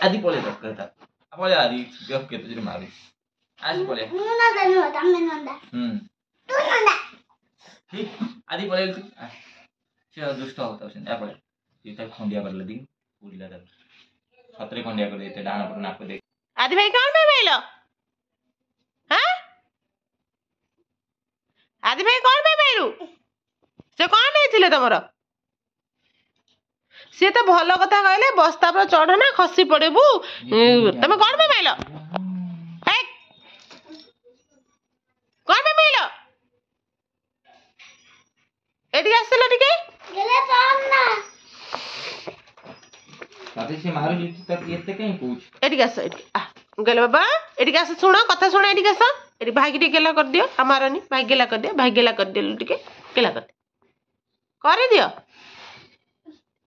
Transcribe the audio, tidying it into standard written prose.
आधी पळे करता पळे आधी गप घेतो तुझी मारी आज पळे आधी पळेल तू दुष्ट होता पळे तिथे खंडिया करला दी उडला सतरे खंडिया कर देते डाण पर नाक दे आदि भाई कौन पे बैलो हां आदि भाई कौन पे बैलु से कौन नहीं थिले तमरो से तो भलो कथा कहले बस्ता पर चढ़ ना खसी पड़ेबू तमे कौन पे बैलो हे कौन पे बैलो एडी आसलो टिके गेले काम ना ताते से मारो जी तक एते कहीं पूछ एडी आस एडी आ गेले बाबा एडी आस सुनो कथा सुनो एडी आस एडी भागी टिके गेला कर दियो हमारनी भागी गेला कर दियो टिके गेला कर दियो करे दियो